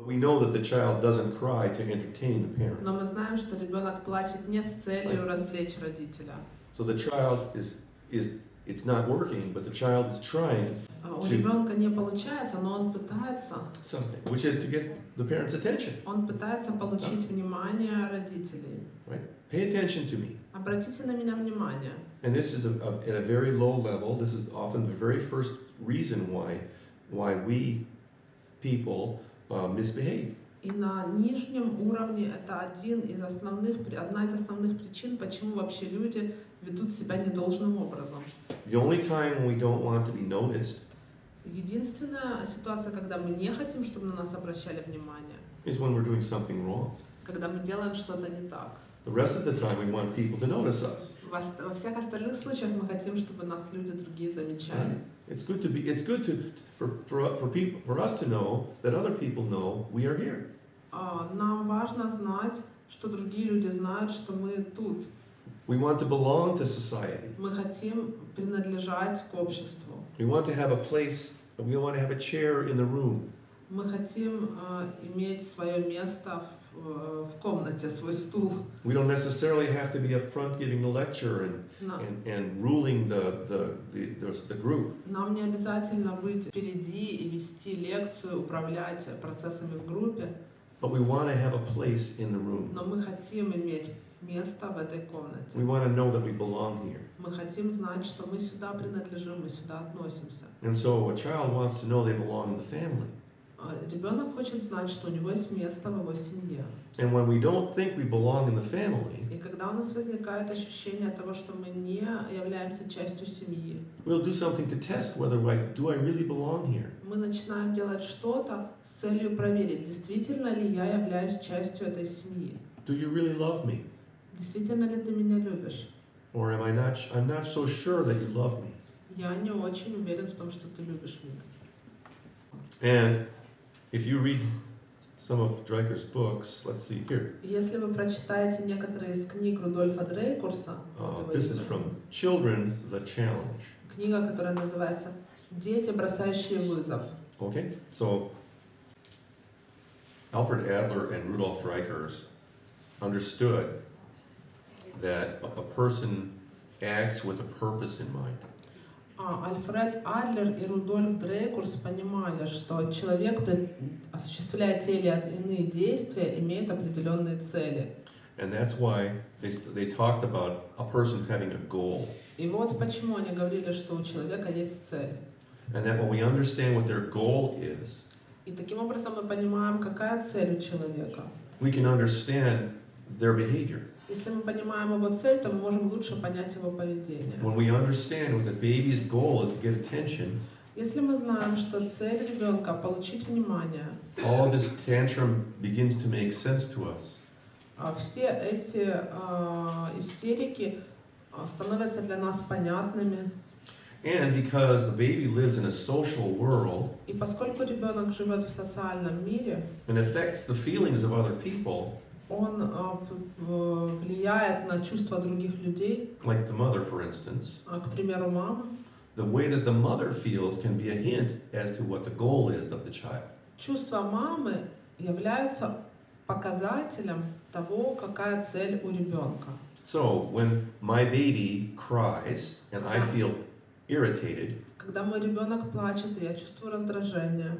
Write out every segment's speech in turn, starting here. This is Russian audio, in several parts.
But we know that the child doesn't cry to entertain the parent. Но мы знаем, что ребенок плачет не с целью развлечь родителя. So the child it's not working, but the child is trying У ребенка не получается, но он пытается. something, which is to get the parent's attention. Он пытается получить внимание родителей. Right? Pay attention to me. Обратите на меня внимание. And this is at a very low level. This is often the very first reason why we people misbehave. И на нижнем уровне это одна из основных причин, почему вообще люди ведут себя недолжным образом. The only time when we don't want to be noticed Единственная ситуация, когда мы не хотим, чтобы на нас обращали внимание, is when we're doing something wrong. когда мы делаем что-то не так. The rest of the time we want people to notice us. Во всех остальных случаях мы хотим, чтобы нас люди другие замечали. It's good for us to know that other people know we are here. Нам важно знать, что другие люди знают, что мы тут. We want to belong to society. Мы хотим принадлежать к обществу. We want to have a place, we want to have a chair in the room. Мы хотим иметь свое место в комнате, свой стул. We don't necessarily have to be up front giving the lecture and ruling the group. Нам не обязательно быть впереди и вести лекцию, управлять процессами в группе. But we want to have a place in the room. Но мы хотим иметь место в этой комнате. We want to know that we belong here. Мы хотим знать, что мы сюда принадлежим, мы сюда относимся. And so a child wants to know they belong in the family. Ребенок хочет знать, что у него есть место в его семье. And when we don't think we belong in the family, И когда у нас возникает ощущение того, что мы не являемся частью семьи, we'll do something to test whether do I really belong here. мы начинаем делать что-то с целью проверить, действительно ли я являюсь частью этой семьи. Do you really love me? Действительно ли ты меня любишь? Or I'm not so sure that you love me. Я не очень уверен в том, что ты любишь меня. And if you read some of Dreiker's books, let's see here. Если вы прочитаете некоторые из книг Рудольфа Дрейкурса, This is from Children, the Challenge. книга, которая называется «Дети, бросающие вызов». Okay, so Alfred Adler and Rudolf Dreikurs understood that a person acts with a purpose in mind. Альфред Адлер и Рудольф Дрейкурс понимали, что человек, осуществляя те или иные действия, имеет определенные цели. And that's why they talked about a person having a goal. И вот почему они говорили, что у человека есть цель. And that when we understand what their goal is, И таким образом мы понимаем, какая цель у человека. we can understand their behavior. Если мы понимаем его цель, то мы можем лучше понять его поведение. When we understand what the baby's goal is to get attention, Если мы знаем, что цель ребенка – получить внимание, all of this tantrum begins to make sense to us. все эти истерики становятся для нас понятными. And because the baby lives in a social world И поскольку ребенок живет в социальном мире, and affects the feelings of other people, он влияет на чувства других людей, like the mother, for instance, к примеру, мама. the way that the mother feels can be a hint as to what the goal is of the child. Чувства мамы являются показателем того, какая цель у ребенка. So when my baby cries and I feel irritated, Когда мой ребенок плачет, и я чувствую раздражение.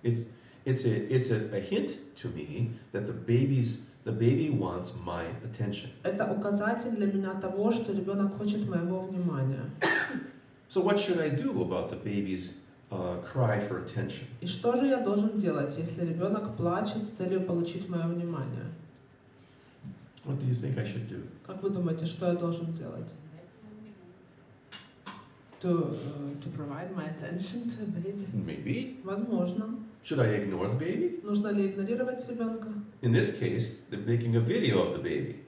it's a hint to me that the baby wants my attention. Это указатель для меня того, что ребенок хочет моего внимания. So what should I do about the baby's cry for attention? И что же я должен делать, если ребенок плачет с целью получить мое внимание? What do you think I should do? Как вы думаете, что я должен делать? To provide my attention to the baby? Maybe. Возможно. Should I ignore the baby? Нужно ли игнорировать ребенка? In this case, they're making a video of the baby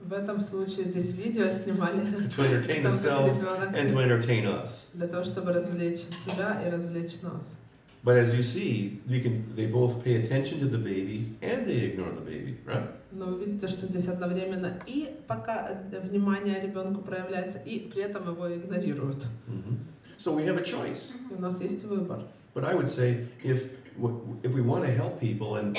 В этом случае здесь видео снимали to entertain themselves and to entertain us. для того, чтобы развлечь себя и развлечь нас. But as you see, they both pay attention to the baby and they ignore the baby, right? Но вы видите, что здесь одновременно и пока внимание ребенку проявляется, и при этом его игнорируют. So we have a choice. И у нас есть выбор. But I would say, if if we want to help people and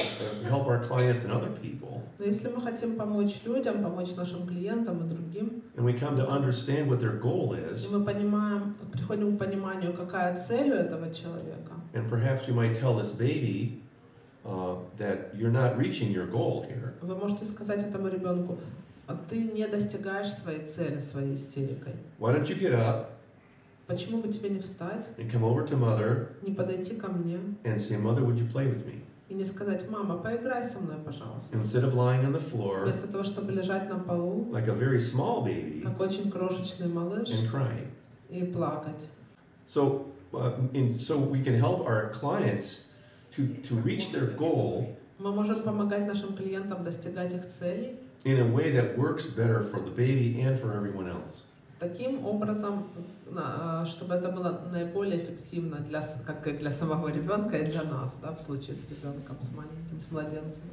help our clients and other people, Но если мы хотим помочь людям, помочь нашим клиентам и другим, and we come to understand what their goal и is, мы понимаем, приходим к пониманию, какая цель у этого человека, and perhaps you might tell this baby that you're not reaching your goal here. вы можете сказать этому ребенку: «А ты не достигаешь своей цели своей истерикой. Why don't you get up Почему бы тебе не встать, and come over to mother не подойти ко мне and say, Mother, would you play with me? и не сказать: мама, поиграй со мной, пожалуйста». Instead of lying on the floor Вместо того, чтобы лежать на полу, like a very small baby как очень крошечный малыш, and crying. и плакать. So we can help our clients to reach their goal Мы можем помогать нашим клиентам достигать их целей in a way that works better for the baby and for everyone else. таким образом, чтобы это было наиболее эффективно как и для самого ребенка и для нас, да, в случае с ребенком, с маленьким, с младенцем.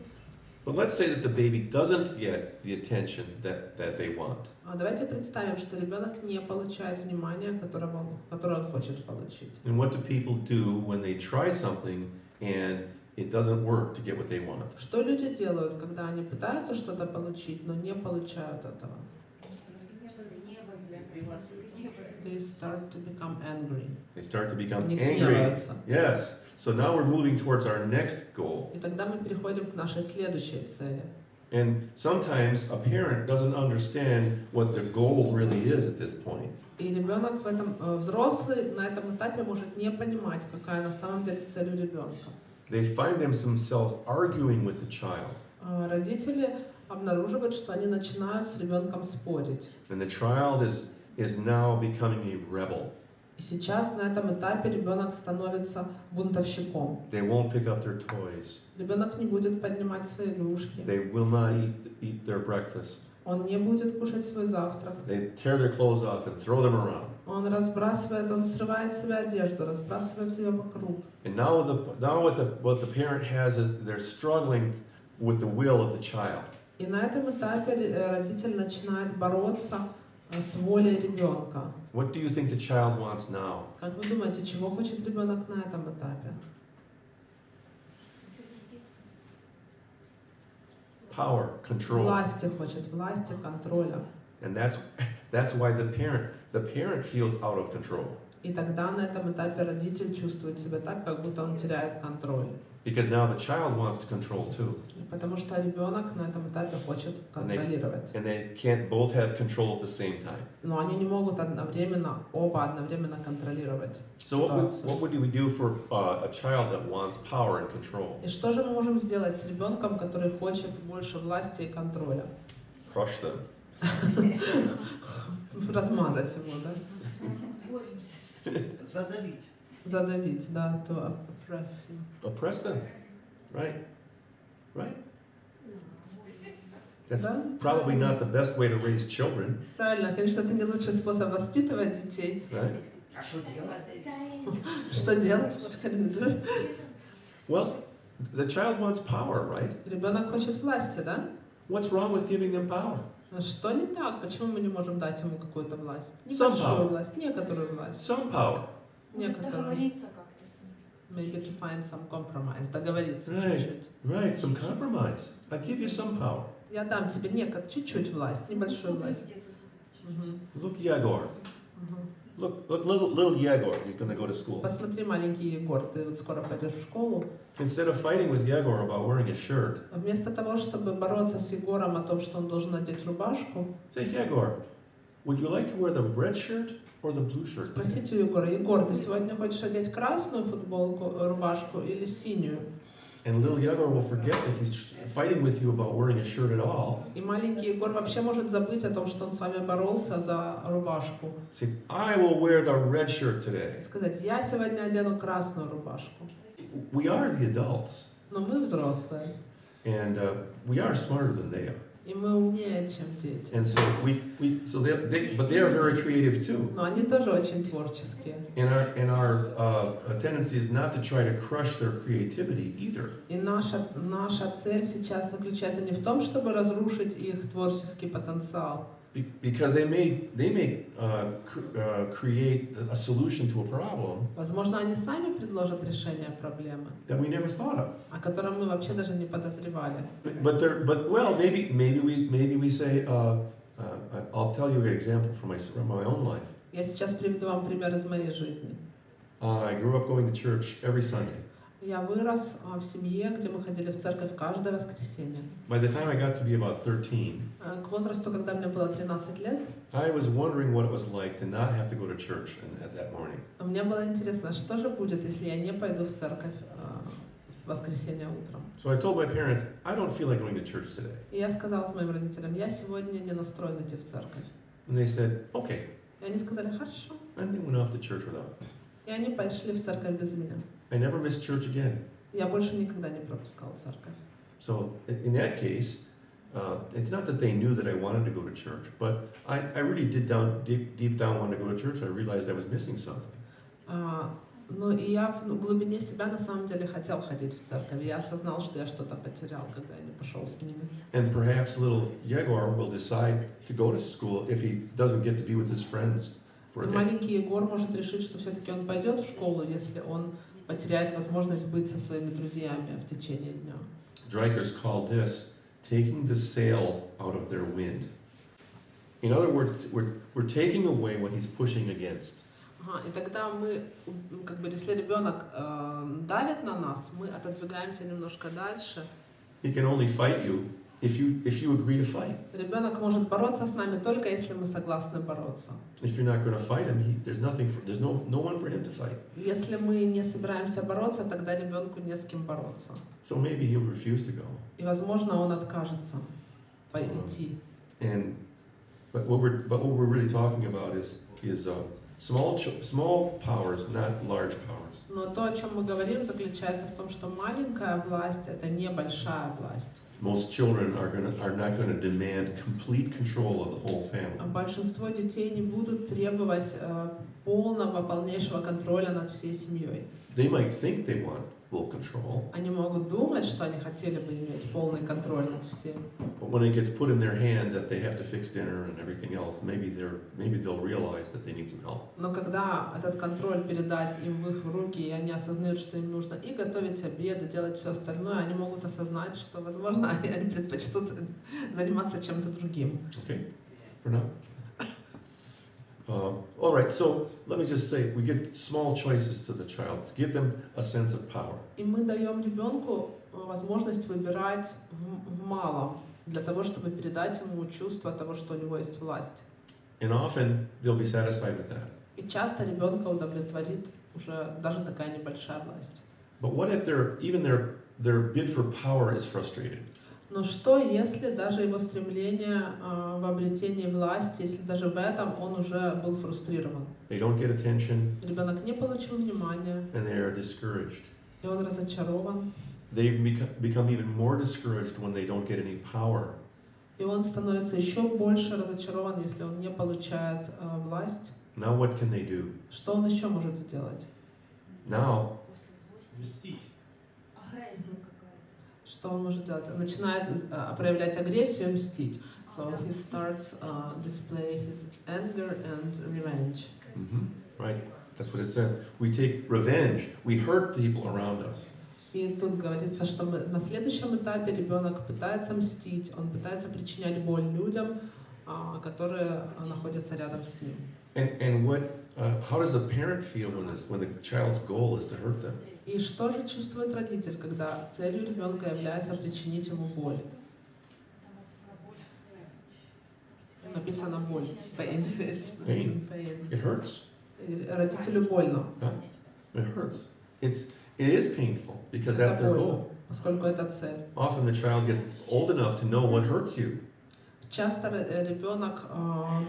But let's say that the baby doesn't get the attention that they want. А давайте представим, что ребенок не получает внимания, которое он хочет получить. And what do people do when they try something and it doesn't work to get what they want? Что люди делают, когда они пытаются что-то получить, но не получают этого? They start to become angry. They start to become Они angry. гневаются. Yes. So now we're moving towards our next goal. И тогда мы переходим к нашей следующей цели. And sometimes a parent doesn't understand what their goal really is at this point. И ребенок взрослый на этом этапе может не понимать, какая на самом деле цель у ребенка. They find themselves arguing with the child. Родители обнаруживают, что они начинают с ребенком спорить. And the child is now becoming a rebel. И сейчас на этом этапе ребенок становится бунтовщиком. They won't pick up their toys. Ребенок не будет поднимать свои игрушки. They will not eat their breakfast. Он не будет кушать свой завтрак. They tear their clothes off and throw them around. Он срывает с себя одежду, разбрасывает ее вокруг. And now what the parent has is they're struggling with the will of the child. И на этом этапе родитель начинает бороться с волей ребенка. What do you think the child wants now? Как вы думаете, чего хочет ребенок на этом этапе? Power, control. Власти хочет, власти, контроля. And that's why the parent feels out of control. И тогда на этом этапе родитель чувствует себя так, как будто он теряет контроль. Because now the child wants to control too. Потому что ребенок на этом этапе хочет контролировать. And they can't both have control at the same time. Но они не могут оба одновременно контролировать So ситуацию. what would we do for a child that wants power and control? И что же мы можем сделать с ребенком, который хочет больше власти и контроля? Crush them. Размазать его, да? Задавить. Задавить, да, to oppress him. Oppress them. Right? Right? That's Да? probably not the best way to raise children, Правильно, конечно, это не лучший способ воспитывать детей. right? А что делать? Что делать? What can we do? Well, the child wants power, right? Ребенок хочет власти, да? What's wrong with giving them power? А что не так? Почему мы не можем дать ему какую-то власть? Some Небольшую power. власть, некоторую власть. Some power. Некоторую. Договориться как-то с ним. Maybe to find some compromise. Договориться Right. чуть-чуть. Right, some compromise. I give you some power. Я дам тебе чуть-чуть власть, небольшую власть. Мгм. Look, Yegor. Мгм. Look, little Yegor. He's going to go to school. Посмотри, маленький Егор, ты вот скоро пойдешь в школу. Instead of fighting with Yegor about wearing a shirt, Вместо того, чтобы бороться с Егором о том, что он должен надеть рубашку, say, Yegor, would you like to wear the red shirt or the blue shirt? спросите у Егора: Егор, ты сегодня хочешь одеть красную футболку, рубашку или синюю? And little Yegor will forget that he's fighting with you about wearing a shirt at all. И маленький Егор вообще может забыть о том, что он с вами боролся за рубашку. Say, I will wear the red shirt today. И сказать: я сегодня одену красную рубашку. We are the adults, Но мы взрослые, and we are smarter than they are. и мы умнее, чем дети. And so but they are very creative too. Но они тоже очень творческие. And our tendency is not to try to crush their creativity either. И наша цель сейчас заключается не в том, чтобы разрушить их творческий потенциал, Because they may create a solution to a problem Возможно, они сами предложат решение проблемы, that we never thought of. о котором мы вообще даже не подозревали. But well, maybe we say, I'll tell you an example from my own life. Я сейчас приведу вам пример из моей жизни. I grew up going to church every Sunday. Я вырос в семье, где мы ходили в церковь каждое воскресенье. By the time I got to be about 13, К возрасту, когда мне было 13 лет, I was wondering what it was like to not have to go to church that morning. мне было интересно, что же будет, если я не пойду в церковь в воскресенье утром. So I told my parents, I don't feel like going to church today. И я сказала моим родителям, я сегодня не настроен идти в церковь. And they said, okay. И они сказали, хорошо. And they went off to church without me. И они пошли в церковь без меня. I never missed church again. Я больше никогда не пропускала церковь. So in that case, it's not that they knew that I wanted to go to church, but I really did deep down want to go to church. I realized I was missing something. Но и я в глубине себя на самом деле хотел ходить в церковь. Я осознал, что я что-то потерял, когда я не пошел с ними. And perhaps little Yegor will decide to go to school if he doesn't get to be with his friends for a day. Маленький Егор может решить, что все-таки он пойдет в школу, если он потеряет возможность быть со своими друзьями в течение дня. Dreikers called this taking the sail out of their wind. In other words, we're taking away what he's pushing against. И тогда мы, как бы, если ребенок давит на нас, мы отодвигаемся немножко дальше. He can only fight you if you agree to fight. Ребенок может бороться с нами только если мы согласны бороться. If you're not going to fight him, there's no one for him to fight. Если мы не собираемся бороться, тогда ребенку не с кем бороться. So maybe he'll refuse to go. И, возможно, он откажется пойти. But what we're really talking about is small powers, not large powers. Но то, о чем мы говорим, заключается в том, что маленькая власть — это не большая власть. Most children are not going to demand complete control of the whole family. Большинство детей не будут требовать полного, полнейшего контроля над всей семьей. They might think they want full control. Они могут думать, что они хотели бы иметь полный контроль над всем. But when it gets put in their hand that they have to fix dinner and everything else, maybe they'll realize that they need some help. Но когда этот контроль передать им в их руки, и они осознают, что им нужно и готовить обед, и делать все остальное, они могут осознать, что, возможно, они предпочтут заниматься чем-то другим. Okay, for now. All right, so let me just say, we give small choices to the child to give them a sense of power. И мы даем ребенку возможность выбирать в малом, для того, чтобы передать ему чувство того, что у него есть власть. And often they'll be satisfied with that. И часто ребенка удовлетворит уже даже такая небольшая власть. But what if their bid for power is frustrated? Но что, если даже его стремление в обретении власти, если даже в этом он уже был фрустрирован? They don't get attention, Ребенок не получил внимания, and they are discouraged. и он разочарован, They become even more discouraged when they don't get any power. и он становится еще больше разочарован, если он не получает власть. Now what can they do? Что он еще может сделать? Now, Что он может делать? Он начинает проявлять агрессию и мстить. So he starts display his anger and revenge. right? That's what it says. We take revenge. We hurt people around us. И тут говорится, что на следующем этапе ребенок пытается мстить, он пытается причинять боль людям, которые находятся рядом с ним. And how does the parent feel when the child's goal is to hurt them? И что же чувствует родитель, когда целью ребенка является причинить ему боль? Написано боль. Pain. Pain. It hurts. Родителю больно. It hurts. It is painful because that's their goal. Поскольку это цель. Often the child gets old enough to know what hurts you. Часто ребенок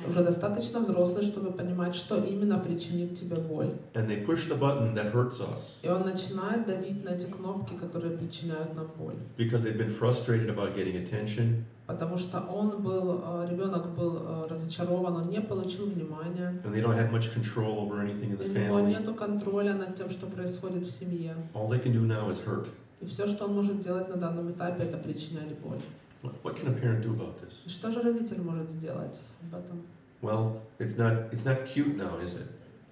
уже достаточно взрослый, чтобы понимать, что именно причинит тебе боль. And they push the button that hurts us. И он начинает давить на эти кнопки, которые причиняют нам боль. Because they've been frustrated about getting attention. Потому что ребенок был разочарован, он не получил внимания. And they don't have much control over anything in the У него family. нету контроля над тем, что происходит в семье. All they can do now is hurt. И все, что он может делать на данном этапе, это причинять боль. What can a parent do about this? И что же родитель может сделать об этом? Well, it's not cute now, is it?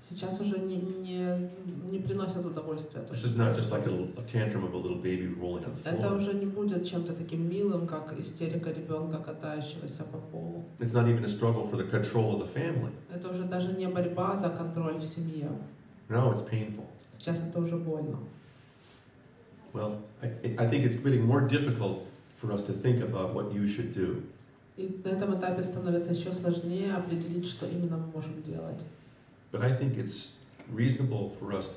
Сейчас уже не приносит удовольствия. То, This что is not just происходит. like a tantrum of a little baby rolling on the Это floor. уже не будет чем-то таким милым, как истерика ребенка, катающегося по полу. It's not even a struggle for the control of the family. Это уже даже не борьба за контроль в семье. No, it's painful. Сейчас это уже больно. Well, I think it's getting more difficult for us to think about what you should do. И на этом этапе становится еще сложнее определить, что именно мы можем делать. But I think it's reasonable for us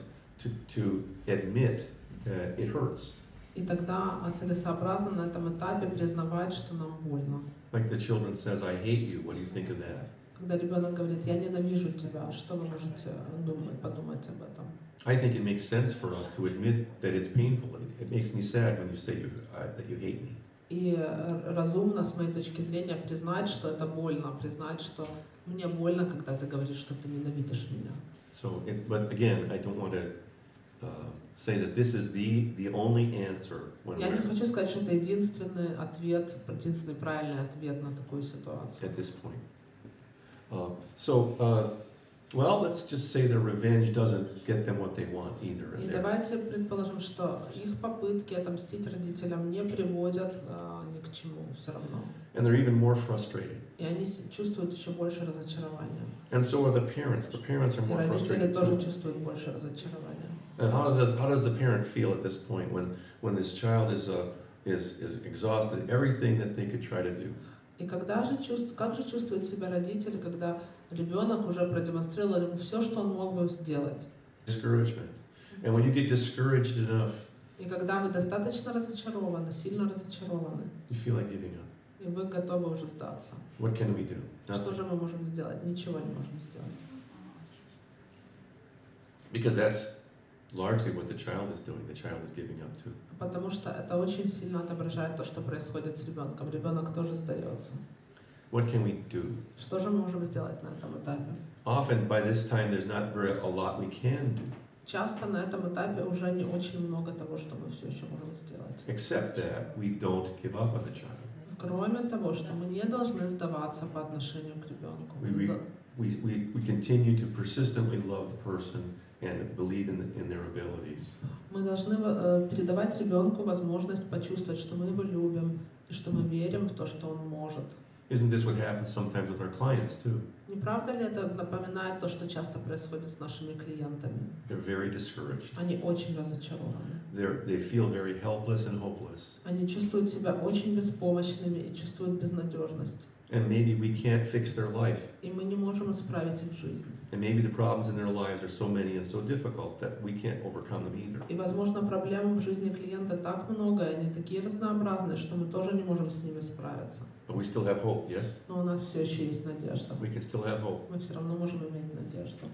to admit that it hurts. И тогда целесообразно на этом этапе признавать, что нам больно. Like the children says, I hate you. What do you think of that? Когда ребенок говорит, я ненавижу тебя, что вы можете подумать об этом? I think it makes sense for us to admit that it's painful. It makes me sad when you say that you hate me. И разумно, с моей точки зрения, признать, что это больно, признать, что мне больно, когда ты говоришь, что ты ненавидишь меня. But again, I don't want to say that this is the only answer when Я не we're хочу сказать, что это единственный ответ, единственный правильный ответ на такую ситуацию. at this point. Well, let's just say the revenge doesn't get them what they want either. И And давайте предположим, что их попытки отомстить родителям не приводят ни к чему все равно. they're even more frustrated. И они чувствуют еще больше разочарования. And so are the parents. The parents are И more родители frustrated тоже too. чувствуют больше разочарования. And how does the parent feel at this point when this child is exhausted everything that they could try to do? И как же чувствует себя родитель, когда ребенок уже продемонстрировал ему все, что он мог бы сделать? Discouragement. And when you get discouraged enough, И когда вы достаточно разочарованы, сильно разочарованы, you feel like giving up. и вы готовы уже сдаться. What can we do? Что Nothing. же мы можем сделать? Ничего не можем сделать. Because that's largely what the child is doing. The child is giving up too. Потому что это очень сильно отображает то, что происходит с ребенком. Ребенок тоже сдается. What can we do? Что же мы можем сделать на этом этапе? Often by this time there's not very a lot we can do, Часто на этом этапе уже не очень много того, что мы все еще можем сделать. except that we don't give up on the child. Кроме того, что мы не должны сдаваться по отношению к ребенку. We continue to persistently love the person and believe in their abilities. Мы должны передавать ребенку возможность почувствовать, что мы его любим и что мы верим в то, что он может. Isn't this what happens sometimes with our clients too? Не правда ли это напоминает то, что часто происходит с нашими клиентами? They're very discouraged. Они очень разочарованы. They feel very helpless and hopeless. Они чувствуют себя очень беспомощными и чувствуют безнадежность. And maybe we can't fix their life. И мы не можем исправить их жизнь. And maybe the problems in their lives are so many and so difficult that we can't overcome them either. И, возможно, проблем в жизни клиента так много, и они такие разнообразные, что мы тоже не можем с ними справиться. But we still have hope, yes? Но у нас все еще есть надежда. We can still have hope. Мы все равно можем иметь надежду.